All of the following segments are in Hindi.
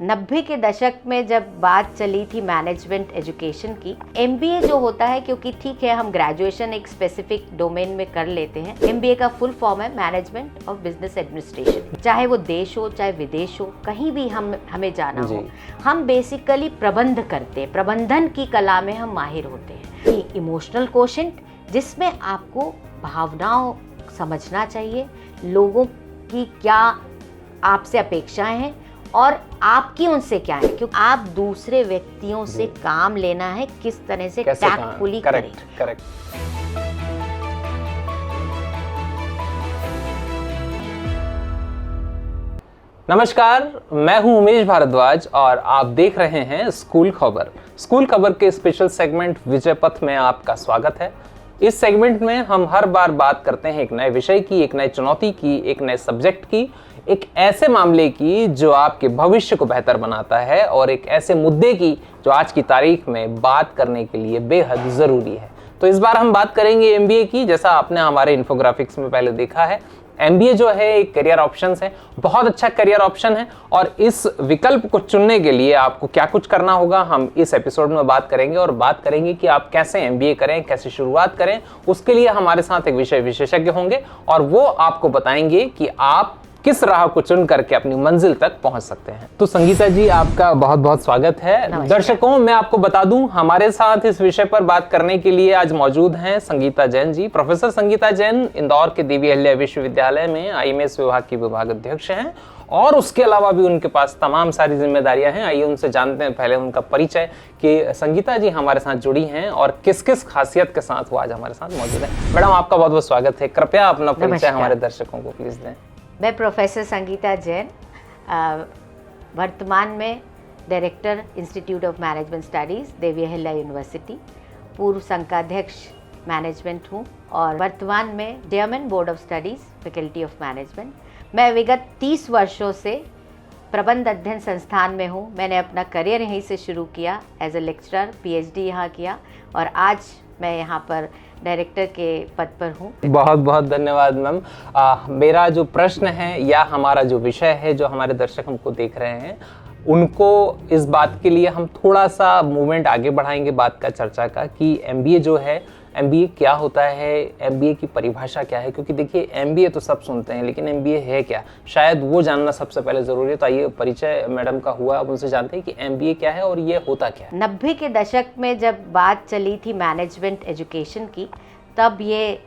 90 के दशक में जब बात चली थी मैनेजमेंट एजुकेशन की, एमबीए जो होता है, क्योंकि ठीक है हम ग्रेजुएशन एक स्पेसिफिक डोमेन में कर लेते हैं, एमबीए का फुल फॉर्म है मैनेजमेंट ऑफ बिजनेस एडमिनिस्ट्रेशन। चाहे वो देश हो चाहे विदेश हो, कहीं भी हमें जाना हो, हम बेसिकली प्रबंध करते हैं, प्रबंधन की कला में हम माहिर होते हैं। इमोशनल कोशेंट, जिसमें आपको भावनाओं समझना चाहिए, लोगों की क्या आपसे अपेक्षाएं हैं और आपकी उनसे क्या है, क्योंकि आप दूसरे व्यक्तियों से काम लेना है, किस तरह से टैक्टफुली करें। करेक्ट। नमस्कार, मैं हूं उमेश भारद्वाज और आप देख रहे हैं स्कूल खबर। स्कूल खबर के स्पेशल सेगमेंट विजय पथ में आपका स्वागत है। इस सेगमेंट में हम हर बार बात करते हैं एक नए विषय की, एक नई चुनौती की, एक नए सब्जेक्ट की, एक ऐसे मामले की जो आपके भविष्य को बेहतर बनाता है और एक ऐसे मुद्दे की जो आज की तारीख में बात करने के लिए बेहद ज़रूरी है। तो इस बार हम बात करेंगे एमबीए की। जैसा आपने हमारे इन्फोग्राफिक्स में पहले देखा है, एमबीए जो है एक करियर ऑप्शन है, बहुत अच्छा करियर ऑप्शन है और इस विकल्प को चुनने के लिए आपको क्या कुछ करना होगा, हम इस एपिसोड में बात करेंगे और बात करेंगे कि आप कैसे एमबीए करें, कैसे शुरुआत करें। उसके लिए हमारे साथ एक विषय विशेषज्ञ होंगे और वो आपको बताएंगे कि आप किस राह को चुन करके अपनी मंजिल तक पहुंच सकते हैं। तो संगीता जी, आपका बहुत बहुत स्वागत है। दर्शकों, मैं आपको बता दूं, हमारे साथ इस विषय पर बात करने के लिए आज मौजूद हैं संगीता जैन जी। प्रोफेसर संगीता जैन इंदौर के देवी अहिल्या विश्वविद्यालय में आईएमएस विभाग की विभाग अध्यक्ष हैं और उसके अलावा भी उनके पास तमाम सारी जिम्मेदारियां हैं। आइए उनसे जानते हैं पहले उनका परिचय कि संगीता जी हमारे साथ जुड़ी हैं और किस किस खासियत के साथ वो आज हमारे साथ मौजूद है। मैडम, आपका बहुत बहुत स्वागत है। कृपया अपना परिचय हमारे दर्शकों को प्लीज दें। मैं प्रोफेसर संगीता जैन, वर्तमान में director institute of management studies Devi Ahilya university, पूर्व संकाध्यक्ष मैनेजमेंट हूँ और वर्तमान में chairman board of studies faculty of management. मैं विगत 30 वर्षों से प्रबंध अध्ययन संस्थान में हूँ। मैंने अपना करियर यहीं से शुरू किया, एज ए लेक्चरर, पीएचडी यहाँ किया और आज मैं यहाँ पर डायरेक्टर के पद पर हूँ। बहुत बहुत धन्यवाद मैम। मेरा जो प्रश्न है या हमारा जो विषय है, जो हमारे दर्शक हमको देख रहे हैं, उनको इस बात के लिए हम थोड़ा सा मूवमेंट आगे बढ़ाएंगे बात का, चर्चा का, कि एमबीए जो है, एमबीए क्या होता है, एमबीए की परिभाषा क्या है। क्योंकि देखिए, एमबीए तो सब सुनते हैं लेकिन एमबीए है क्या, शायद वो जानना सबसे पहले ज़रूरी है। तो आइए, परिचय मैडम का हुआ, अब उनसे जानते हैं कि एमबीए क्या है और ये होता क्या है। 90 के दशक में जब बात चली थी मैनेजमेंट एजुकेशन की, तब ये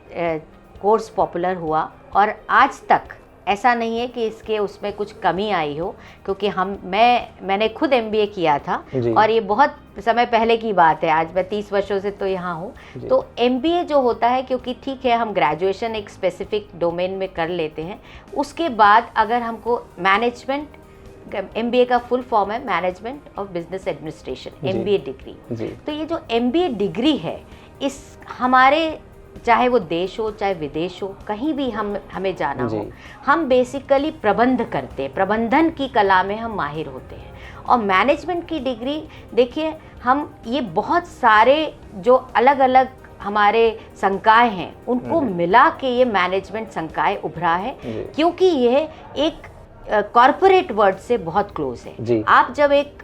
कोर्स पॉपुलर हुआ और आज तक ऐसा नहीं है कि इसके उसमें कुछ कमी आई हो, क्योंकि मैंने खुद एमबीए किया था और ये बहुत समय पहले की बात है। आज मैं 30 वर्षों से तो यहाँ हूँ। तो एमबीए जो होता है, क्योंकि ठीक है हम ग्रेजुएशन एक स्पेसिफिक डोमेन में कर लेते हैं, उसके बाद अगर हमको मैनेजमेंट, एमबीए का फुल फॉर्म है management of business administration, MBA degree. तो ये जो एमबीए डिग्री है, इस हमारे चाहे वो देश हो चाहे विदेश हो, कहीं भी हमें जाना हो, हम बेसिकली प्रबंध करते हैं, प्रबंधन की कला में हम माहिर होते हैं। और मैनेजमेंट की डिग्री, देखिए, हम ये बहुत सारे जो अलग अलग हमारे संकाय हैं उनको मिला के ये मैनेजमेंट संकाय उभरा है, क्योंकि यह एक कॉर्पोरेट वर्ड से बहुत क्लोज है। आप जब एक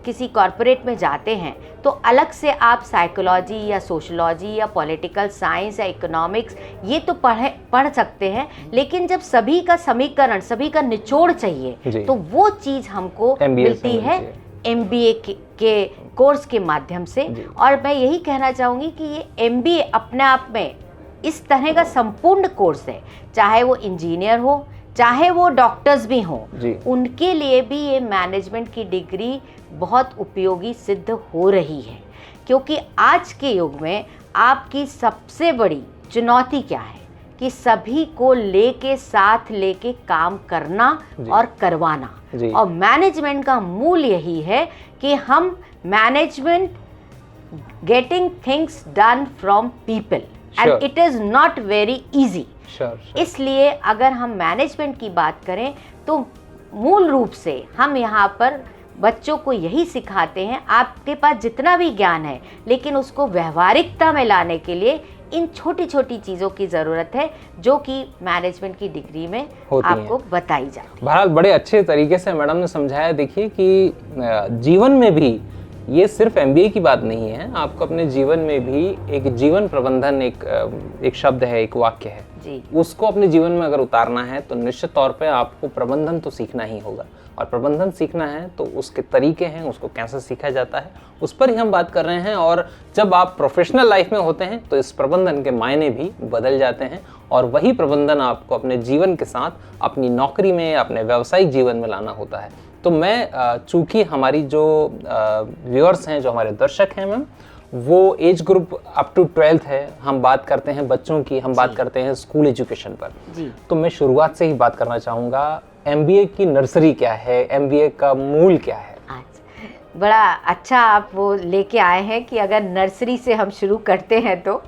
किसी कॉर्पोरेट में जाते हैं तो अलग से आप साइकोलॉजी या सोशलॉजी या पॉलिटिकल साइंस या इकोनॉमिक्स ये तो पढ़ सकते हैं, लेकिन जब सभी का समीकरण, सभी का निचोड़ चाहिए तो वो चीज़ हमको मिलती है एमबीए के कोर्स के माध्यम से। और मैं यही कहना चाहूँगी कि ये एमबीए अपने आप में इस तरह का संपूर्ण कोर्स है, चाहे वो इंजीनियर हो चाहे वो डॉक्टर्स भी हों, उनके लिए भी ये मैनेजमेंट की डिग्री बहुत उपयोगी सिद्ध हो रही है। क्योंकि आज के युग में आपकी सबसे बड़ी चुनौती क्या है कि सभी को साथ लेके काम करना और करवाना। और मैनेजमेंट का मूल यही है कि हम management getting things done from people and it is not very easy. इसलिए अगर हम मैनेजमेंट की बात करें तो मूल रूप से हम यहाँ पर बच्चों को यही सिखाते हैं, आपके पास जितना भी ज्ञान है लेकिन उसको व्यवहारिकता में लाने के लिए इन छोटी छोटी चीज़ों की ज़रूरत है जो कि मैनेजमेंट की डिग्री में आपको बताई जाती है। बहरहाल बड़े अच्छे तरीके से मैडम ने समझाया। देखिए कि जीवन में भी ये सिर्फ एमबीए की बात नहीं है, आपको अपने जीवन में भी एक जीवन प्रबंधन एक शब्द है, एक वाक्य है जी, उसको अपने जीवन में अगर उतारना है तो निश्चित तौर पे आपको प्रबंधन तो सीखना ही होगा। और प्रबंधन सीखना है तो उसके तरीके हैं, उसको कैसे सीखा जाता है, उस पर ही हम बात कर रहे हैं। और जब आप प्रोफेशनल लाइफ में होते हैं तो इस प्रबंधन के मायने भी बदल जाते हैं और वही प्रबंधन आपको अपने जीवन के साथ अपनी नौकरी में, अपने व्यावसायिक जीवन में लाना होता है। तो मैं चूँकि हमारी जो व्यूअर्स हैं, जो हमारे दर्शक हैं मैम, वो age group up to 12th है, हम बात करते हैं बच्चों की, हम बात करते हैं स्कूल एजुकेशन पर जी। तो मैं शुरुआत से ही बात करना चाहूँगा, एमबीए की नर्सरी क्या है, एमबीए का मूल क्या है? बड़ा अच्छा आप वो लेके आए हैं कि अगर नर्सरी से हम शुरू करते हैं तो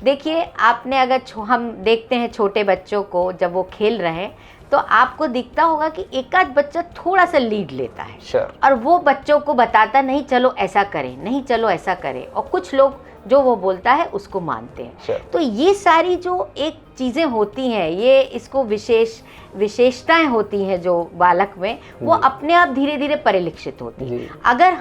देखिए, आपने अगर हम देखते हैं छोटे बच्चों को जब वो खेल रहे हैं तो आपको दिखता होगा कि एक आध बच्चा थोड़ा सा लीड लेता है sure. और वो बच्चों को बताता नहीं चलो ऐसा करें, नहीं चलो ऐसा करें, और कुछ लोग जो वो बोलता है उसको मानते हैं sure. तो ये सारी जो एक चीज़ें होती हैं, ये इसको विशेषताएं होती हैं जो बालक में, वो अपने आप धीरे धीरे परिलक्षित होती है। अगर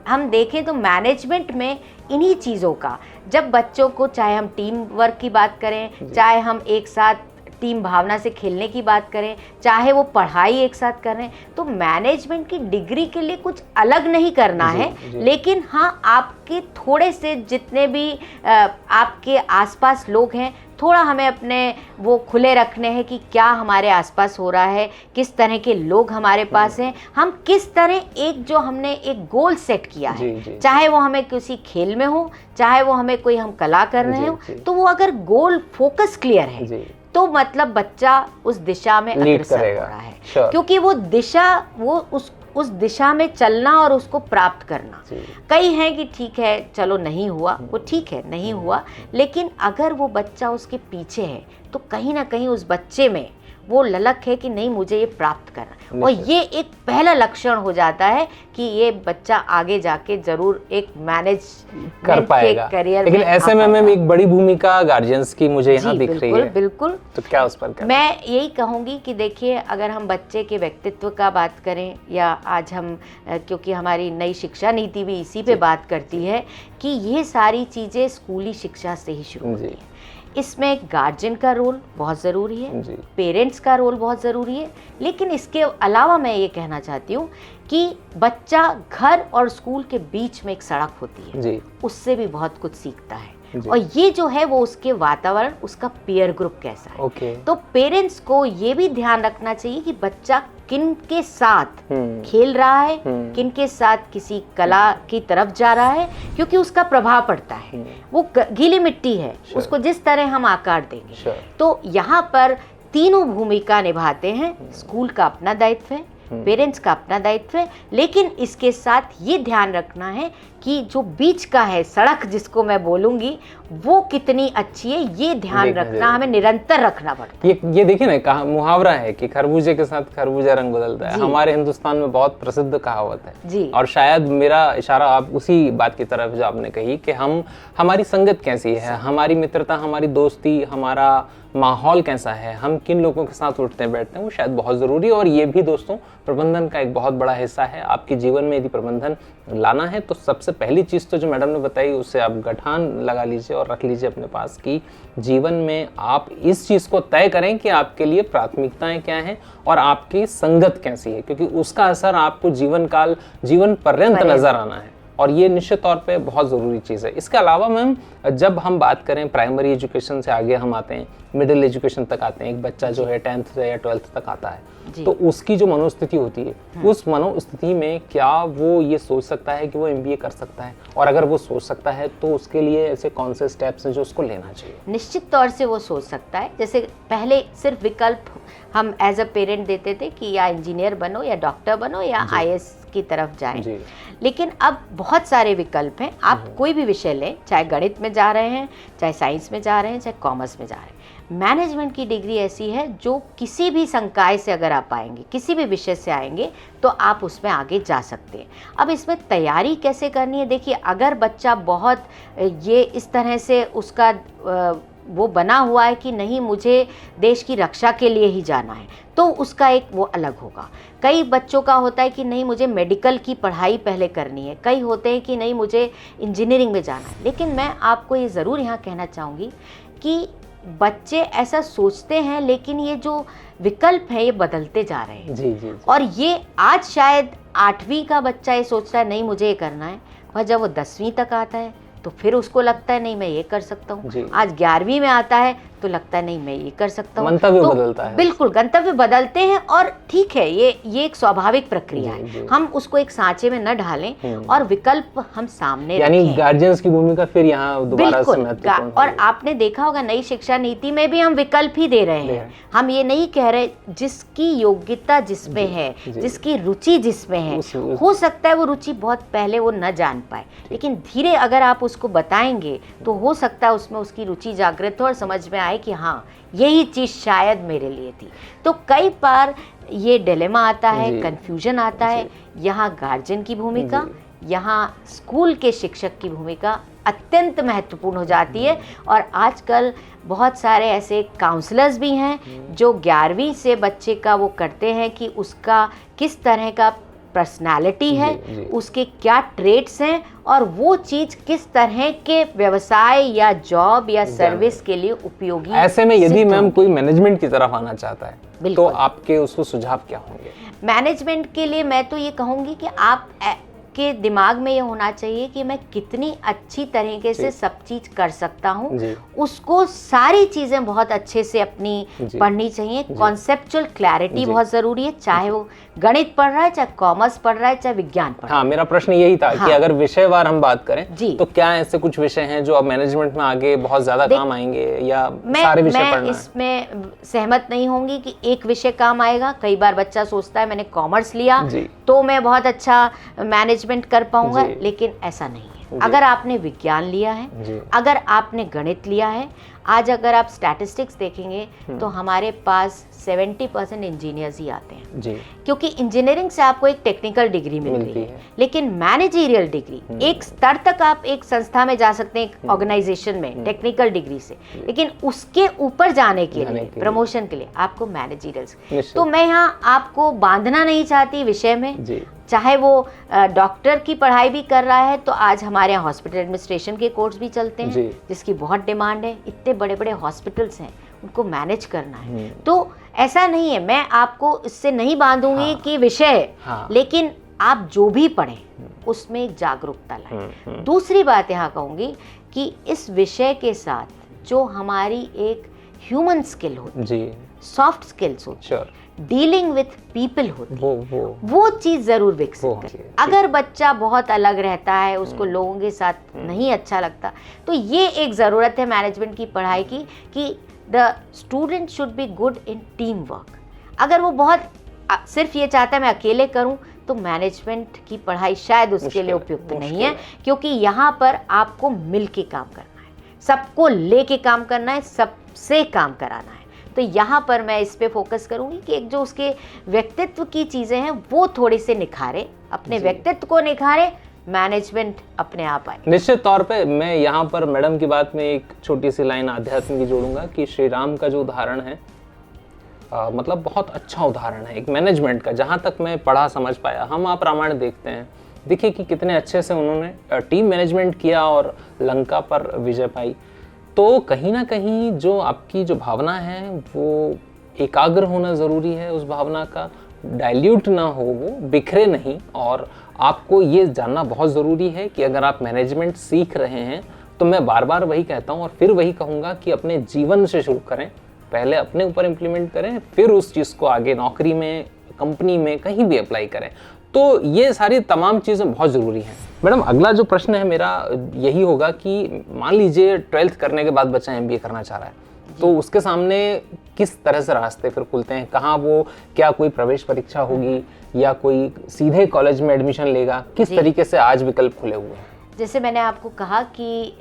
हम देखें तो मैनेजमेंट में इन्हीं चीज़ों का, जब बच्चों को, चाहे हम टीम वर्क की बात करें, चाहे हम एक साथ टीम भावना से खेलने की बात करें, चाहे वो पढ़ाई एक साथ कर रहे हैं, तो मैनेजमेंट की डिग्री के लिए कुछ अलग नहीं करना है। लेकिन हाँ, आपके थोड़े से जितने भी आपके आसपास लोग हैं, थोड़ा हमें अपने वो खुले रखने हैं कि क्या हमारे आसपास हो रहा है, किस तरह के लोग हमारे पास हैं, हम किस तरह एक जो हमने एक गोल सेट किया है, चाहे वो हमें किसी खेल में हो, चाहे वो हमें कोई हम कला कर रहे हो, तो वो अगर गोल फोकस क्लियर है तो मतलब बच्चा उस दिशा में अग्रसर हो रहा है, क्योंकि वो दिशा, वो उस दिशा में चलना और उसको प्राप्त करना। कई हैं कि ठीक है चलो नहीं हुआ, वो ठीक है नहीं हुआ, लेकिन अगर वो बच्चा उसके पीछे है तो कहीं ना कहीं उस बच्चे में वो ललक है कि नहीं, मुझे ये प्राप्त करना, और ये एक पहला लक्षण हो जाता है कि ये बच्चा आगे जाके जरूर एक मैनेज कर पाएगा। लेकिन ऐसे में मैम एक बड़ी भूमिका गार्जियंस की मुझे यहाँ दिख रही है। बिल्कुल। तो क्या उस पर मैं यही कहूँगी कि देखिए, अगर हम बच्चे के व्यक्तित्व का बात करें, या आज हम क्योंकि हमारी नई शिक्षा नीति भी इसी पे बात करती है कि ये सारी चीज़ें स्कूली शिक्षा से ही शुरू होती हैं। इसमें गार्जियन का रोल बहुत ज़रूरी है, पेरेंट्स का रोल बहुत ज़रूरी है, लेकिन इसके अलावा मैं ये कहना चाहती हूँ कि बच्चा घर और स्कूल के बीच में एक सड़क होती है, उससे भी बहुत कुछ सीखता है। और ये जो है वो उसके वातावरण, उसका पीयर ग्रुप कैसा है। तो पेरेंट्स को ये भी ध्यान रखना चाहिए कि बच्चा किन के साथ खेल रहा है, किन के साथ किसी कला की तरफ जा रहा है, क्योंकि उसका प्रभाव पड़ता है। वो गीली मिट्टी है, उसको जिस तरह हम आकार देंगे। तो यहाँ पर तीनों भूमिका निभाते हैं। स्कूल का अपना दायित्व है, पेरेंट्स का अपना दायित्व है, लेकिन इसके साथ ये ध्यान रखना है कि जो बीच का है सड़क, जिसको मैं बोलूँगी, वो कितनी अच्छी है, ये ध्यान रखना हमें निरंतर रखना पड़ता है। ये देखिए ना, कहा मुहावरा है कि खरबूजे के साथ खरबूजा रंग बदलता है, हमारे हिंदुस्तान में बहुत प्रसिद्ध कहावत है जी। और शायद मेरा इशारा आप उसी बात की तरफ जो आपने कही कि हमारी संगत कैसी है, हमारी मित्रता, हमारी दोस्ती, हमारा माहौल कैसा है, हम किन लोगों के साथ उठते बैठते हैं, वो शायद बहुत ज़रूरी है। और ये भी दोस्तों प्रबंधन का एक बहुत बड़ा हिस्सा है। आपके जीवन में यदि प्रबंधन लाना है तो सबसे पहली चीज़ तो जो मैडम ने बताई, उससे आप गठान लगा लीजिए और रख लीजिए अपने पास कि जीवन में आप इस चीज़ को तय करें कि आपके लिए प्राथमिकताएं क्या हैं और आपकी संगत कैसी है, क्योंकि उसका असर आपको जीवन पर्यंत नजर आना है, और ये निश्चित तौर पे बहुत ज़रूरी चीज़ है। इसके अलावा मैम, जब हम बात करें प्राइमरी एजुकेशन से आगे हम आते हैं, मिडिल एजुकेशन तक आते हैं, एक बच्चा जो है 10th से या 12th तक आता है, तो उसकी जो मनोस्थिति होती है, उस मनोस्थिति में क्या वो ये सोच सकता है कि वो MBA कर सकता है, और अगर वो सोच सकता है तो उसके लिए ऐसे कौन से स्टेप्स हैं जो उसको लेना चाहिए? निश्चित तौर से वो सोच सकता है। जैसे पहले सिर्फ विकल्प हम एज अ पेरेंट देते थे कि या इंजीनियर बनो, या डॉक्टर बनो, या IAS की तरफ जाएं, लेकिन अब बहुत सारे विकल्प हैं। आप कोई भी विषय लें, चाहे गणित में जा रहे हैं, चाहे साइंस में जा रहे हैं, चाहे कॉमर्स में जा रहे हैं। मैनेजमेंट की डिग्री ऐसी है जो किसी भी संकाय से अगर आप आएंगे, किसी भी विषय से आएंगे, तो आप उसमें आगे जा सकते हैं। अब इसमें तैयारी कैसे करनी है, देखिए अगर बच्चा बहुत ये इस तरह से उसका वो बना हुआ है कि नहीं मुझे देश की रक्षा के लिए ही जाना है, तो उसका एक वो अलग होगा। कई बच्चों का होता है कि नहीं मुझे मेडिकल की पढ़ाई पहले करनी है, कई होते हैं कि नहीं मुझे इंजीनियरिंग में जाना है। लेकिन मैं आपको ये ज़रूर यहाँ कहना चाहूँगी कि बच्चे ऐसा सोचते हैं, लेकिन ये जो विकल्प है ये बदलते जा रहे हैं। जी। और ये आज शायद 8वीं का बच्चा ये सोचता है नहीं मुझे ये करना है, पर जब वो 10वीं तक आता है तो फिर उसको लगता है नहीं मैं ये कर सकता हूँ। आज 11वीं में आता है तो लगता है नहीं मैं ये कर सकता हूँ। गंतव्य बदलता है। बिल्कुल, गंतव्य बदलते हैं और ठीक है, ये एक स्वाभाविक प्रक्रिया है। हम उसको एक सांचे में न ढालें और विकल्प हम सामने रखें। यानी गार्जियंस की भूमिका फिर यहाँ दोबारा से महत्वपूर्ण है। और आपने देखा होगा नई शिक्षा नीति में भी हम विकल्प ही दे रहे हैं। हम ये नहीं कह रहे जिसकी योग्यता जिसमें है, जिसकी रुचि जिसमें है, हो सकता है वो रुचि बहुत पहले वो न जान पाए, लेकिन धीरे अगर आप उसको बताएंगे तो हो सकता है उसमें उसकी रुचि जागृत हो और समझ में आए कि हाँ यही चीज़ शायद मेरे लिए थी। तो कई बार ये डिलेमा आता है, कंफ्यूजन आता है। यहाँ गार्जियन की भूमिका, यहाँ स्कूल के शिक्षक की भूमिका अत्यंत महत्वपूर्ण हो जाती है। और आजकल बहुत सारे ऐसे काउंसलर्स भी हैं जो 11वीं से बच्चे का वो करते हैं कि उसका किस तरह का पर्सनालिटी है, उसके क्या ट्रेट्स हैं और वो चीज़ किस तरह के व्यवसाय या जॉब या सर्विस के लिए उपयोगी। ऐसे में यदि मैम कोई मैनेजमेंट की तरफ आना चाहता है तो आपके उसको सुझाव क्या होंगे? मैनेजमेंट के लिए मैं तो ये कहूँगी कि आप के दिमाग में ये होना चाहिए कि मैं कितनी अच्छी तरीके से सब चीज़ कर सकता हूँ। उसको सारी चीज़ें बहुत अच्छे से अपनी पढ़नी चाहिए। कॉन्सेप्चुअल क्लैरिटी बहुत ज़रूरी है, चाहे वो गणित पढ़ रहा है, चाहे कॉमर्स पढ़ रहा है, चाहे विज्ञान पढ़ रहा है। हाँ, मेरा प्रश्न यही था कि अगर विषयवार हम बात करें तो क्या ऐसे कुछ विषय हैं जो अब मैनेजमेंट में आगे बहुत ज़्यादा काम आएंगे या सारे विषय पढ़ना है? मैं इसमें सहमत नहीं होंगी कि एक विषय काम आएगा। कई बार बच्चा सोचता है मैंने कॉमर्स लिया तो मैं बहुत अच्छा मैनेजमेंट कर पाऊंगा, लेकिन ऐसा नहीं है। अगर आपने विज्ञान लिया है, अगर आपने गणित लिया है, आज अगर आप स्टैटिस्टिक्स देखेंगे तो हमारे पास 70% इंजीनियर्स ही आते हैं, क्योंकि इंजीनियरिंग से आपको एक टेक्निकल डिग्री मिलती है, लेकिन मैनेजरियल डिग्री एक स्तर तक आप एक संस्था में जा सकते हैं, एक ऑर्गेनाइजेशन में टेक्निकल डिग्री से, लेकिन उसके ऊपर जाने के लिए प्रमोशन के लिए आपको मैनेजरियल। तो मैं यहाँ आपको बांधना नहीं चाहती विषय में, चाहे वो डॉक्टर की पढ़ाई भी कर रहा है तो आज हमारे यहाँ हॉस्पिटल एडमिनिस्ट्रेशन के कोर्स भी चलते हैं जिसकी बहुत डिमांड है। इतने बड़े बड़े हॉस्पिटल्स हैं, उनको मैनेज करना है, तो ऐसा नहीं है। मैं आपको इससे नहीं बांधूंगी कि विषय, लेकिन आप जो भी पढ़ें उसमें एक जागरूकता लाएं। दूसरी बात यहाँ कहूँगी कि इस विषय के साथ जो हमारी एक ह्यूमन स्किल होती है, सॉफ्ट स्किल्स होती है, डीलिंग विथ पीपल होती है, वो चीज़ ज़रूर विकसित करें। अगर बच्चा बहुत अलग रहता है, उसको लोगों के साथ नहीं अच्छा लगता, तो ये एक ज़रूरत है मैनेजमेंट की पढ़ाई की कि the student should be good in team work. अगर वो बहुत सिर्फ ये चाहता है मैं अकेले करूं, तो मैनेजमेंट की पढ़ाई शायद उसके लिए उपयुक्त नहीं है, क्योंकि यहाँ पर आपको मिल के काम करना है, सबको लेके काम करना है, सबसे काम कराना है। तो यहाँ पर मैं इस पे फोकस करूँगी कि एक जो उसके व्यक्तित्व की चीज़ें हैं वो थोड़ी से निखारे, अपने व्यक्तित्व को निखारे, मैनेजमेंट अपने आप आए। निश्चित तौर पे मैं यहाँ पर मैडम की बात में एक छोटी सी लाइन आध्यात्म की जोड़ूंगा कि श्री राम का जो उदाहरण है, मतलब बहुत अच्छा उदाहरण है एक मैनेजमेंट का। जहाँ तक मैं पढ़ा समझ पाया, हम आप रामायण देखते हैं, देखिए कि कितने अच्छे से उन्होंने टीम मैनेजमेंट किया और लंका पर विजय पाई। तो कहीं ना कहीं जो आपकी जो भावना है वो एकाग्र होना ज़रूरी है, उस भावना का डाइल्यूट ना हो, वो बिखरे नहीं। और आपको ये जानना बहुत ज़रूरी है कि अगर आप मैनेजमेंट सीख रहे हैं तो मैं बार बार वही कहता हूँ और फिर वही कहूँगा कि अपने जीवन से शुरू करें, पहले अपने ऊपर इम्प्लीमेंट करें, फिर उस चीज़ को आगे नौकरी में, कंपनी में, कहीं भी अप्लाई करें। तो ये सारी तमाम चीज़ें बहुत ज़रूरी हैं। मैडम, अगला जो प्रश्न है मेरा यही होगा कि मान लीजिए 12th करने के बाद बच्चा MBA करना चाह रहा है, तो उसके सामने किस तरह से रास्ते फिर खुलते हैं? कहाँ वो, क्या कोई प्रवेश परीक्षा होगी या कोई सीधे कॉलेज में एडमिशन लेगा? किस तरीके से आज विकल्प खुले हुए हैं? जैसे मैंने आपको कहा कि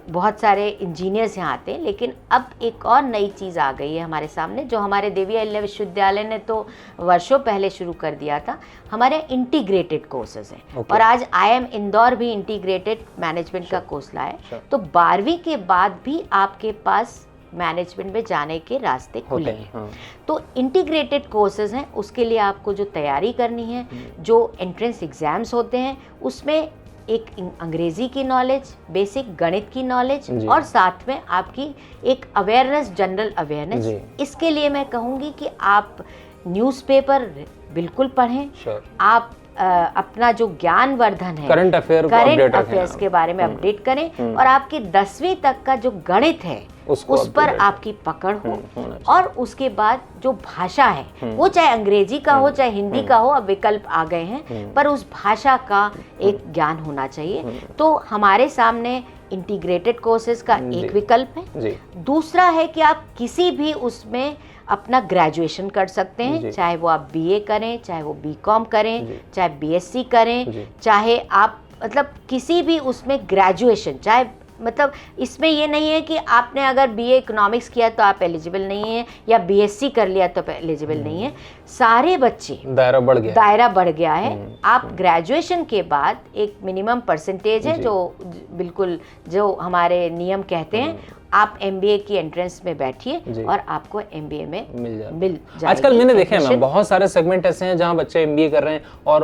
बहुत सारे इंजीनियर्स यहाँ आते हैं, लेकिन अब एक और नई चीज़ आ गई है हमारे सामने, जो हमारे देवी अहिल्या विश्वविद्यालय ने तो वर्षों पहले शुरू कर दिया था। हमारे इंटीग्रेटेड कोर्सेज हैं और आज IIM इंदौर भी इंटीग्रेटेड मैनेजमेंट का कोर्स लाया। तो 12वीं के बाद भी आपके पास मैनेजमेंट में जाने के रास्ते खुले हैं। तो इंटीग्रेटेड कोर्सेज हैं, उसके लिए आपको जो तैयारी करनी है, जो एंट्रेंस एग्ज़ाम्स होते हैं, उसमें एक अंग्रेजी की नॉलेज, बेसिक गणित की नॉलेज और साथ में आपकी एक अवेयरनेस, जनरल अवेयरनेस। इसके लिए मैं कहूँगी कि आप न्यूज़पेपर बिल्कुल पढ़ें। आप अपना जो ज्ञान वर्धन है, करंट अफेयर्स के बारे में अपडेट करें और आपकी 10वीं तक का जो गणित है उस पर आपकी पकड़ हो। और उसके बाद जो भाषा है, वो चाहे अंग्रेजी का हो चाहे हिंदी का हो, अब विकल्प आ गए हैं, पर उस भाषा का एक ज्ञान होना चाहिए। तो हमारे सामने इंटीग्रेटेड कोर्सेज का एक विकल्प है। दूसरा है कि आप किसी भी उसमें अपना ग्रेजुएशन कर सकते हैं, चाहे वो आप BA करें, चाहे वो BCom करें, चाहे BSc करें, चाहे आप मतलब किसी भी उसमें ग्रेजुएशन, चाहे मतलब इसमें ये नहीं है कि आपने अगर BA इकोनॉमिक्स किया तो आप एलिजिबल नहीं है या BSc कर लिया तो एलिजिबल नहीं है। सारे बच्चे, दायरा बढ़ गया है। आप ग्रेजुएशन के बाद एक मिनिमम परसेंटेज है जो बिल्कुल जो हमारे नियम कहते हैं, आप MBA की एंट्रेंस में बैठिए और आपको MBA में मिल जाएगी। आजकल मैंने देखे हैं बहुत सारे सेगमेंट ऐसे हैं जहां बच्चे MBA कर रहे हैं, और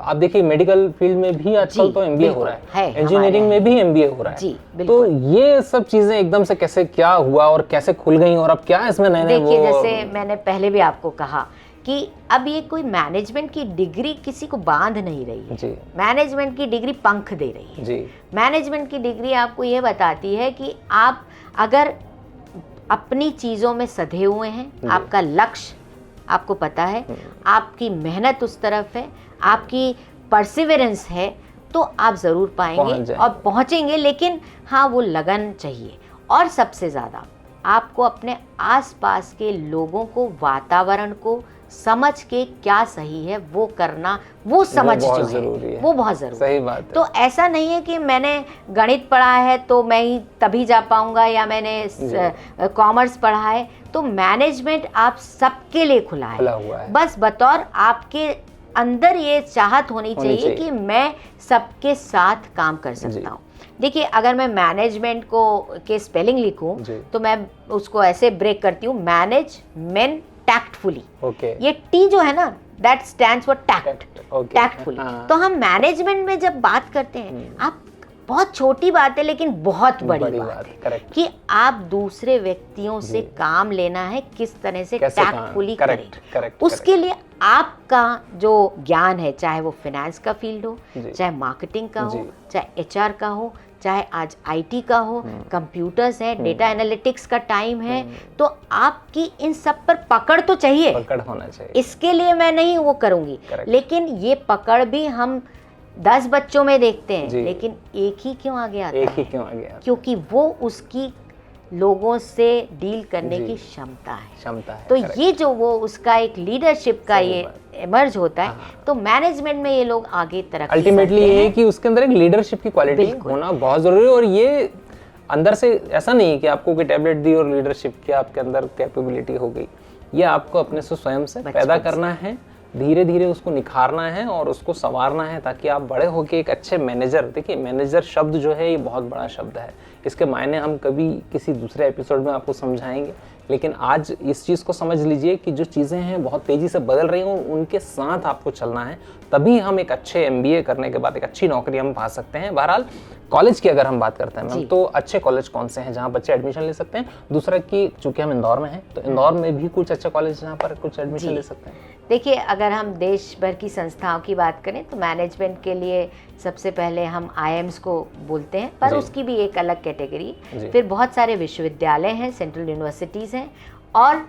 आप देखिए मेडिकल फील्ड में भी आजकल तो MBA हो रहा है, इंजीनियरिंग में भी MBA हो रहा है। तो ये सब चीजें एकदम से कैसे क्या हुआ और कैसे खुल गई, और अब क्या इसमें नए नए? देखिए, जैसे मैंने पहले भी आपको कहा कि अब ये कोई मैनेजमेंट की डिग्री किसी को बांध नहीं रही है। मैनेजमेंट की डिग्री पंख दे रही है। मैनेजमेंट की डिग्री आपको ये बताती है कि आप अगर अपनी चीज़ों में सधे हुए हैं, आपका लक्ष्य आपको पता है, आपकी मेहनत उस तरफ है, आपकी परसिवरेंस है, तो आप ज़रूर पाएंगे और पहुंचेंगे। लेकिन हाँ, वो लगन चाहिए। और सबसे ज़्यादा आपको अपने आसपास के लोगों को, वातावरण को समझ के क्या सही है वो करना, वो समझ जो है वो बहुत जरूरी है। सही बात है। तो ऐसा नहीं है कि मैंने गणित पढ़ा है तो मैं ही तभी जा पाऊंगा, या मैंने कॉमर्स पढ़ा है तो मैनेजमेंट आप सबके लिए खुला है। बस बतौर आपके अंदर ये चाहत होनी चाहिए कि मैं सबके साथ काम कर सकता हूँ। देखिए, अगर मैं मैनेजमेंट को के स्पेलिंग लिखूं तो मैं उसको ऐसे ब्रेक करती हूँ, मैनेजमेंट टैक्टफुली। ये T जो है ना, that stands for tact, tactfully. तो हम मैनेजमेंट में जब बात करते हैं, आप बहुत छोटी बात है लेकिन बहुत बड़ी बात है कि आप दूसरे व्यक्तियों से काम लेना है, किस तरह से टैक्टफुली करें। उसके लिए आपका जो ज्ञान है, चाहे वो फाइनेंस का फील्ड हो, चाहे मार्केटिंग का हो, चाहे HR का हो, चाहे आज IT का हो, कंप्यूटर्स है, डेटा एनालिटिक्स का टाइम है, तो आपकी इन सब पर पकड़ तो चाहिए, पकड़ होना चाहिए। इसके लिए मैं नहीं वो करूँगी, लेकिन ये पकड़ भी हम 10 बच्चों में देखते हैं, लेकिन एक ही क्यों आगे आता है? क्योंकि वो उसकी लोगों से डील करने की क्षमता है। तो ये जो वो उसका एक लीडरशिप का ये इमर्ज होता है, तो मैनेजमेंट में ये लोग आगे तरक्की अल्टीमेटली ये है कि उसके अंदर एक लीडरशिप की क्वालिटी होना बहुत जरूरी है। और ये अंदर से ऐसा नहीं है कि आपको कोई टैबलेट दी और लीडरशिप की आपके अंदर कैपेबिलिटी हो गई। ये आपको अपने से स्वयं से पैदा करना है, धीरे धीरे उसको निखारना है और उसको संवारना है, ताकि आप बड़े होकर एक अच्छे मैनेजर। देखिए, मैनेजर शब्द जो है ये बहुत बड़ा शब्द है, इसके मायने हम कभी किसी दूसरे एपिसोड में आपको समझाएंगे। लेकिन आज इस चीज़ को समझ लीजिए कि जो चीज़ें हैं बहुत तेज़ी से बदल रही हैं, उनके साथ आपको चलना है, तभी हम एक अच्छे MBA करने के बाद एक अच्छी नौकरी हम पा सकते हैं। बहरहाल, कॉलेज की अगर हम बात करते हैं मैम, तो अच्छे कॉलेज कौन से हैं जहाँ बच्चे एडमिशन ले सकते हैं? दूसरा कि चूंकि हम इंदौर में हैं, तो इंदौर में भी कुछ अच्छे कॉलेज जहाँ पर कुछ एडमिशन ले सकते हैं? देखिए, अगर हम देश भर की संस्थाओं की बात करें तो मैनेजमेंट के लिए सबसे पहले हम IIMs को बोलते हैं, पर उसकी भी एक अलग कैटेगरी। फिर बहुत सारे विश्वविद्यालय हैं, सेंट्रल यूनिवर्सिटीज़ हैं, और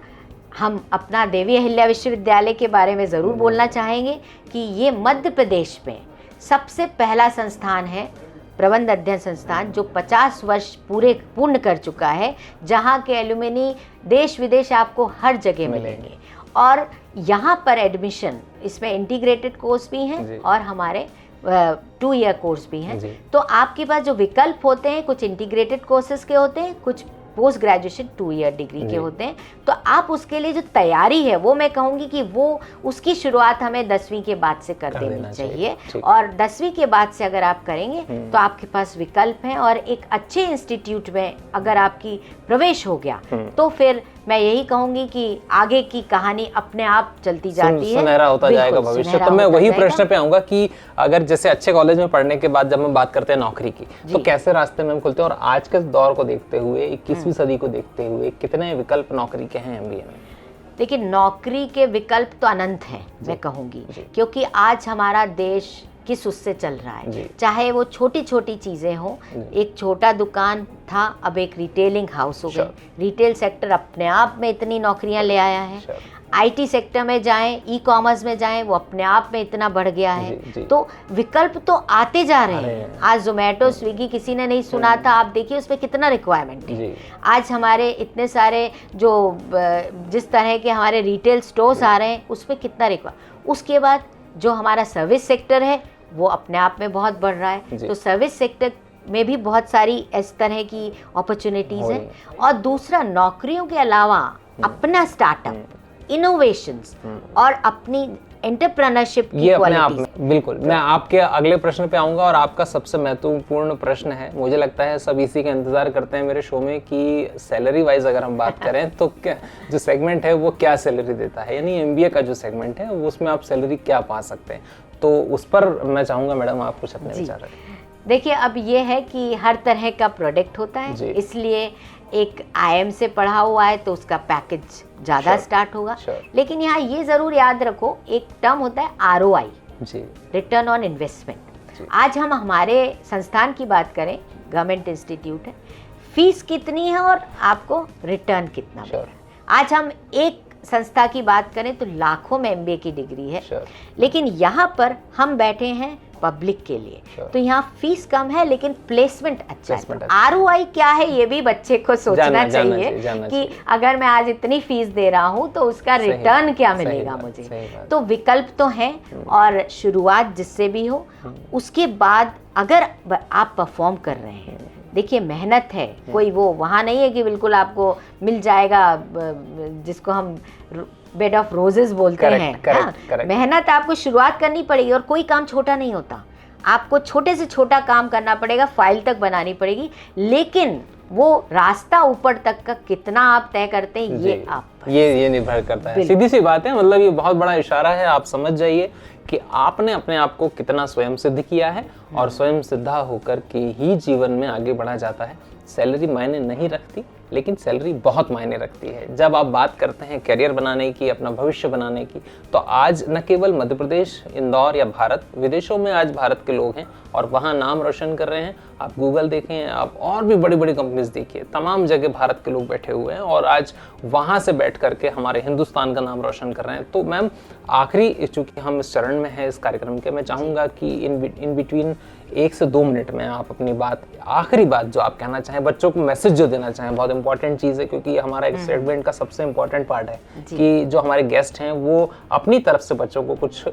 हम अपना देवी अहिल्या विश्वविद्यालय के बारे में ज़रूर बोलना चाहेंगे कि ये मध्य प्रदेश में सबसे पहला संस्थान है, प्रबंध अध्ययन संस्थान, जो 50 वर्ष पूर्ण कर चुका है, जहाँ के एलुमनी देश विदेश आपको हर जगह मिलेंगे। और यहाँ पर एडमिशन, इसमें इंटीग्रेटेड कोर्स भी हैं और हमारे 2 ईयर कोर्स भी हैं। जी। तो आपके पास जो विकल्प होते हैं, कुछ इंटीग्रेटेड कोर्सेज के होते हैं, कुछ पोस्ट ग्रेजुएशन 2 ईयर डिग्री के होते हैं। तो आप उसके लिए जो तैयारी है वो मैं कहूँगी कि वो उसकी शुरुआत हमें 10वीं के बाद से कर देनी चाहिए। और 10वीं के बाद से अगर आप करेंगे तो आपके पास विकल्प हैं, और एक अच्छे इंस्टीट्यूट में अगर आपकी प्रवेश हो गया तो फिर मैं यही कहूंगी कि आगे की कहानी अपने आप चलती जाती है, सुनहरा होता जाएगा भविष्य। तो मैं वही प्रश्न पे आऊंगा कि अगर जैसे अच्छे कॉलेज में पढ़ने के बाद जब हम बात करते हैं नौकरी की, तो कैसे रास्ते में हम खुलते हैं, और आज के दौर को देखते हुए 21वीं सदी को देखते हुए कितने विकल्प नौकरी के हैं एमबीए में? देखिए, नौकरी के विकल्प तो अनंत हैं मैं कहूँगी, क्योंकि आज हमारा देश किस उससे चल रहा है। चाहे वो छोटी छोटी चीज़ें हों, एक छोटा दुकान था अब एक रिटेलिंग हाउस हो गई। रिटेल सेक्टर अपने आप में इतनी नौकरियां ले आया है। आईटी सेक्टर में जाएं, ई कॉमर्स में जाएं, वो अपने आप में इतना बढ़ गया है। तो विकल्प तो आते जा रहे हैं। आज जोमेटो, स्विगी किसी ने नहीं सुना था, आप देखिए उसमें कितना रिक्वायरमेंट है। आज हमारे इतने सारे जो जिस तरह के हमारे रिटेल स्टोर्स आ रहे हैं उसमें कितना रिक्वायरमेंट। उसके बाद जो हमारा सर्विस सेक्टर है वो अपने आप में बहुत बढ़ रहा है। तो सर्विस सेक्टर में भी बहुत सारी इस तरह की अपॉर्चुनिटीज़ हैं। और दूसरा, नौकरियों के अलावा अपना स्टार्टअप, इनोवेशंस और अपनी एंटरप्रेन्योरशिप की क्वालिटीज। बिल्कुल, मैं आपके अगले प्रश्न पे आऊंगा, और आपका सबसे महत्वपूर्ण प्रश्न है, मुझे लगता है सब इसी का इंतजार करते हैं मेरे शो में, कि सैलरी वाइज अगर हम बात करें तो क्या जो सेगमेंट है वो क्या सैलरी देता है, यानी एमबीए का जो सेगमेंट है उसमें आप सैलरी क्या पा सकते हैं। तो उस पर मैं चाहूंगा मैडम आप कुछ अपने विचार रखें। देखिए, अब ये है कि हर तरह का प्रोडक्ट होता है, इसलिए एक आईएम से पढ़ा हुआ है तो उसका पैकेज ज़्यादा स्टार्ट होगा। लेकिन यहाँ ये ज़रूर याद रखो, एक टर्म होता है आरओआई, रिटर्न ऑन इन्वेस्टमेंट। आज हम हमारे संस्थान की बात करें, गवर्नमेंट इंस्टीट्यूट है, फीस कितनी है और आपको रिटर्न कितना मिल रहा है। आज हम एक संस्था की बात करें तो लाखों में एमबीए की डिग्री है, लेकिन यहाँ पर हम बैठे हैं पब्लिक के लिए। तो यहाँ फीस कम है लेकिन प्लेसमेंट अच्छा है। आरओआई क्या है ये भी बच्चे को सोचना चाहिए कि अगर मैं आज इतनी फीस दे रहा हूँ तो उसका रिटर्न क्या मिलेगा मुझे। तो विकल्प तो हैं, और शुरुआत जिससे भी हो, उसके बाद अगर आप परफॉर्म कर रहे हैं, देखिए मेहनत है, कोई वो वहाँ नहीं है कि बिल्कुल आपको मिल जाएगा, जिसको हम बेड ऑफ रोजेस बोलते हैं। मेहनत आपको शुरुआत करनी पड़ेगी, और कोई काम छोटा नहीं होता। आपको छोटे से छोटा काम करना पड़ेगा, फाइल तक बनानी पड़ेगी, लेकिन वो रास्ता ऊपर तक का कितना आप तय करते हैं ये आप ये निर्भर करता है। सीधी सी बात है, मतलब ये बहुत बड़ा इशारा है, आप समझ जाइए कि आपने अपने आप को कितना स्वयं सिद्ध किया है, और स्वयं सिद्धा होकर के ही जीवन में आगे बढ़ा जाता है। सैलरी मायने नहीं रखती, लेकिन सैलरी बहुत मायने रखती है। जब आप बात करते हैं करियर बनाने की, अपना भविष्य बनाने की, तो आज न केवल मध्य प्रदेश, इंदौर या भारत, विदेशों में आज भारत के लोग हैं और वहाँ नाम रोशन कर रहे हैं। आप गूगल देखें, आप और भी बड़ी बड़ी कंपनीज देखिए, तमाम जगह भारत के लोग बैठे हुए हैं और आज वहाँ से बैठ करके हमारे हिंदुस्तान का नाम रोशन कर रहे हैं। तो मैम, आखिरी चूँकि हम इस चरण में हैं इस कार्यक्रम के, मैं चाहूँगा कि इन बिटवीन 1 से 2 मिनट में आप अपनी बात, आखिरी बात जो आप कहना चाहें, बच्चों को मैसेज जो देना चाहें, बहुत इंपॉर्टेंट चीज़ है, क्योंकि ये हमारा एक सेगमेंट का सबसे इंपॉर्टेंट पार्ट है कि जो हमारे गेस्ट हैं वो अपनी तरफ से बच्चों को कुछ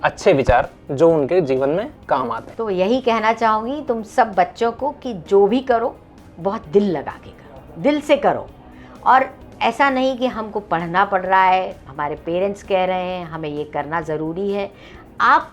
अच्छे विचार जो उनके जीवन में काम आते हैं। तो यही कहना चाहूँगी तुम सब बच्चों को कि जो भी करो बहुत दिल लगा के करो, दिल से करो। और ऐसा नहीं कि हमको पढ़ना पड़ रहा है, हमारे पेरेंट्स कह रहे हैं, हमें ये करना ज़रूरी है। आप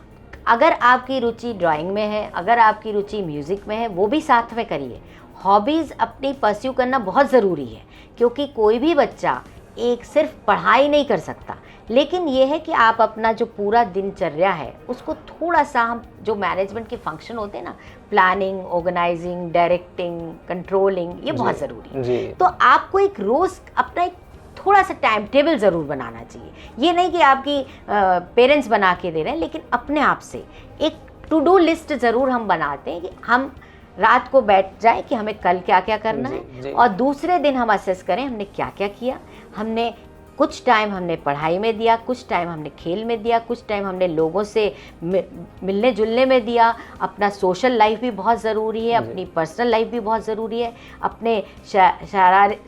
अगर आपकी रुचि ड्राइंग में है, अगर आपकी रुचि म्यूज़िक में है, वो भी साथ में करिए। हॉबीज़ अपनी परस्यू करना बहुत ज़रूरी है, क्योंकि कोई भी बच्चा एक सिर्फ पढ़ाई नहीं कर सकता, लेकिन ये है कि आप अपना जो पूरा दिनचर्या है उसको थोड़ा सा, हम जो मैनेजमेंट के फंक्शन होते हैं ना, प्लानिंग, ऑर्गेनाइजिंग, डायरेक्टिंग, कंट्रोलिंग, ये बहुत ज़रूरी है। तो आपको एक रोज़ अपना एक थोड़ा सा टाइम टेबल ज़रूर बनाना चाहिए। ये नहीं कि आपकी पेरेंट्स बना के दे रहे हैं, लेकिन अपने आप से एक टू डू लिस्ट ज़रूर हम बनाते हैं कि हम रात को बैठ जाए कि हमें कल क्या क्या करना है, और दूसरे दिन हम असेस करें हमने क्या क्या किया। हमने कुछ टाइम हमने पढ़ाई में दिया, कुछ टाइम हमने खेल में दिया, कुछ टाइम हमने लोगों से मिलने जुलने में दिया। अपना सोशल लाइफ भी बहुत ज़रूरी है, अपनी पर्सनल लाइफ भी बहुत ज़रूरी है, अपने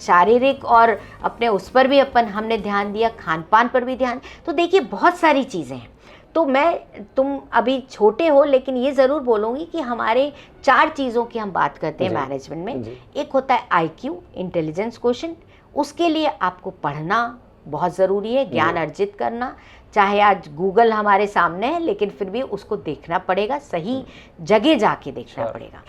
शारीरिक और अपने उस पर भी हमने ध्यान दिया, खान पान पर भी ध्यान। तो देखिए बहुत सारी चीज़ें हैं। तो तुम अभी छोटे हो, लेकिन ये ज़रूर बोलूँगी कि हमारे 4 चीज़ों की हम बात करते हैं मैनेजमेंट में। एक होता है IQ, इंटेलिजेंस क्वोशेंट। उसके लिए आपको पढ़ना बहुत ज़रूरी है, ज्ञान अर्जित करना। चाहे आज गूगल हमारे सामने है, लेकिन फिर भी उसको देखना पड़ेगा, सही जगह जाके देखना पड़ेगा।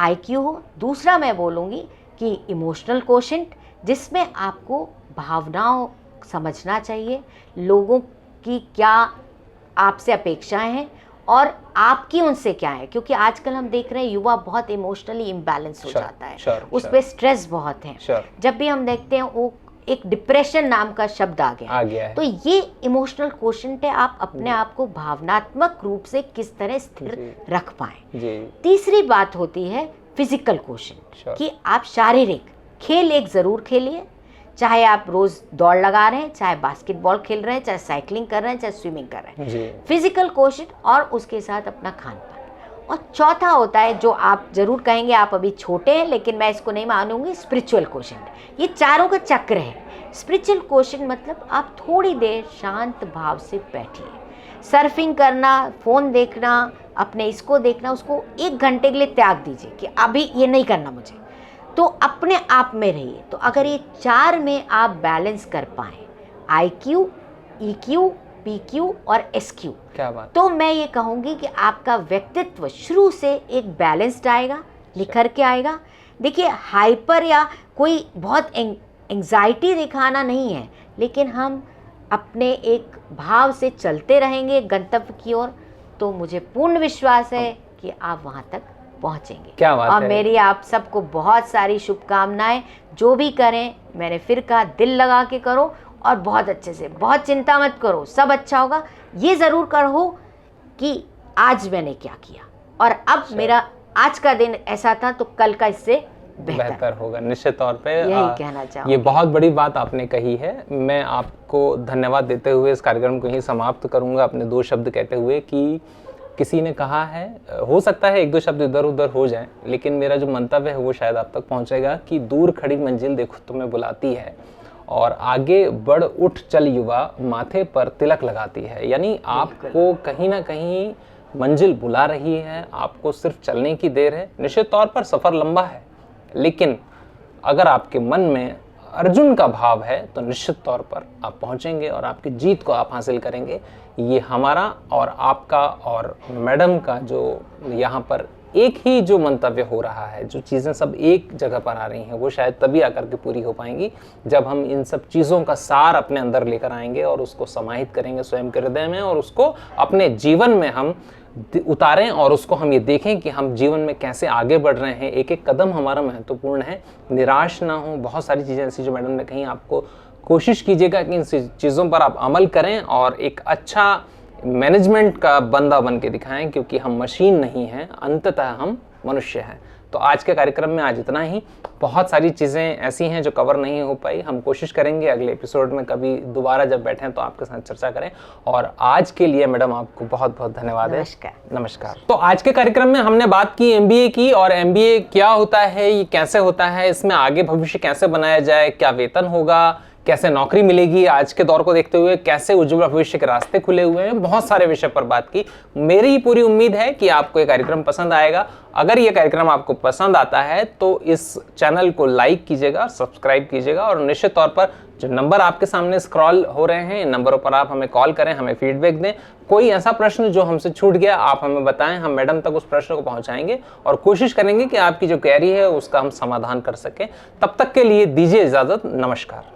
IQ हो। दूसरा मैं बोलूँगी कि इमोशनल क्वोशेंट, जिसमें आपको भावनाओं समझना चाहिए, लोगों की क्या आपसे अपेक्षाएं हैं और आपकी उनसे क्या है, क्योंकि आजकल हम देख रहे हैं युवा बहुत इमोशनली इम्बैलेंस हो जाता है, उस पर स्ट्रेस बहुत है। जब भी हम देखते हैं वो एक डिप्रेशन नाम का शब्द आ गया है। तो ये इमोशनल क्वोशेंट है, आप अपने आप को भावनात्मक रूप से किस तरह स्थिर रख पाएं। तीसरी बात होती है फिजिकल क्वोशेंट, कि आप शारीरिक खेल एक ज़रूर खेलिए, चाहे आप रोज़ दौड़ लगा रहे हैं, चाहे बास्केटबॉल खेल रहे हैं, चाहे साइकिलिंग कर रहे हैं, चाहे स्विमिंग कर रहे हैं, फिजिकल क्वोशेंट, और उसके साथ अपना खान पान। और चौथा होता है, जो आप ज़रूर कहेंगे आप अभी छोटे हैं, लेकिन मैं इसको नहीं मानूंगी, स्पिरिचुअल क्वोशेंट। ये चारों का चक्र है। स्पिरिचुअल क्वोशेंट मतलब आप थोड़ी देर शांत भाव से बैठिए, सर्फिंग करना, फ़ोन देखना, अपने इसको देखना, उसको 1 घंटे के लिए त्याग दीजिए कि अभी ये नहीं करना मुझे, तो अपने आप में रहिए। तो अगर ये 4 में आप बैलेंस कर पाएँ, IQ, EQ, PQ और SQ, क्या बात। तो मैं ये कहूँगी कि आपका व्यक्तित्व शुरू से एक बैलेंस्ड आएगा, निखर के आएगा। देखिए, हाइपर या कोई बहुत एंग्जाइटी दिखाना नहीं है, लेकिन हम अपने एक भाव से चलते रहेंगे गंतव्य की ओर, तो मुझे पूर्ण विश्वास है कि आप वहाँ तक पहुँचेंगे। क्या बात और है। मेरी आप सबको बहुत सारी शुभकामनाएं। जो भी करें, मैंने फिर कहा, दिल लगा के करो और बहुत अच्छे से, बहुत चिंता मत करो, सब अच्छा होगा। ये ज़रूर करो कि आज मैंने क्या किया और अब मेरा आज का दिन ऐसा था, तो कल का इससे बेहतर होगा। निश्चित तौर पे यही कहना चाहूँगी। ये बहुत बड़ी बात आपने कही है। मैं आपको धन्यवाद देते हुए इस कार्यक्रम को यहीं समाप्त करूंगा अपने 2 शब्द कहते हुए कि किसी ने कहा है, हो सकता है 1-2 शब्द इधर उधर हो जाएं, लेकिन मेरा जो मंतव्य है वो शायद आप तक पहुंचेगा कि दूर खड़ी मंजिल देखो तुम्हें बुलाती है और आगे बढ़ उठ चल युवा, माथे पर तिलक लगाती है। यानी आपको कहीं ना कहीं मंजिल बुला रही है, आपको सिर्फ चलने की देर है। निश्चित तौर पर सफ़र लंबा है, लेकिन अगर आपके मन में अर्जुन का भाव है तो निश्चित तौर पर आप पहुंचेंगे और आपकी जीत को आप हासिल करेंगे। ये हमारा और आपका और मैडम का जो यहाँ पर एक ही जो मंतव्य हो रहा है, जो चीज़ें सब एक जगह पर आ रही हैं, वो शायद तभी आकर के पूरी हो पाएंगी जब हम इन सब चीज़ों का सार अपने अंदर लेकर आएंगे और उसको समाहित करेंगे स्वयं के हृदय में और उसको अपने जीवन में हम उतारें और उसको हम ये देखें कि हम जीवन में कैसे आगे बढ़ रहे हैं। एक एक कदम हमारा महत्वपूर्ण है, निराश ना हो। बहुत सारी चीज़ें ऐसी जो मैडम ने कही, आपको कोशिश कीजिएगा कि इन चीज़ों पर आप अमल करें और एक अच्छा मैनेजमेंट का बंदा बन के दिखाएं, क्योंकि हम मशीन नहीं हैं, अंततः हम मनुष्य हैं। तो आज के कार्यक्रम में आज इतना ही। बहुत सारी चीज़ें ऐसी हैं जो कवर नहीं हो पाई, हम कोशिश करेंगे अगले एपिसोड में कभी दोबारा जब बैठें तो आपके साथ चर्चा करें। और आज के लिए मैडम आपको बहुत बहुत धन्यवाद है। नमस्कार। तो आज के कार्यक्रम में हमने बात की MBA की, और MBA क्या होता है, ये कैसे होता है, इसमें आगे भविष्य कैसे बनाया जाए, क्या वेतन होगा, कैसे नौकरी मिलेगी, आज के दौर को देखते हुए कैसे उज्ज्वल भविष्य के रास्ते खुले हुए हैं, बहुत सारे विषय पर बात की। मेरी पूरी उम्मीद है कि आपको ये कार्यक्रम पसंद आएगा। अगर ये कार्यक्रम आपको पसंद आता है तो इस चैनल को लाइक कीजिएगा, सब्सक्राइब कीजिएगा और निश्चित तौर पर जो नंबर आपके सामने स्क्रॉल हो रहे हैं, इन नंबरों पर आप हमें कॉल करें, हमें फीडबैक दें। कोई ऐसा प्रश्न जो हमसे छूट गया आप हमें बताएं, हम मैडम तक उस प्रश्न को पहुंचाएंगे और कोशिश करेंगे कि आपकी जो क्वेरी है उसका हम समाधान कर सकें। तब तक के लिए दीजिए इजाज़त। नमस्कार।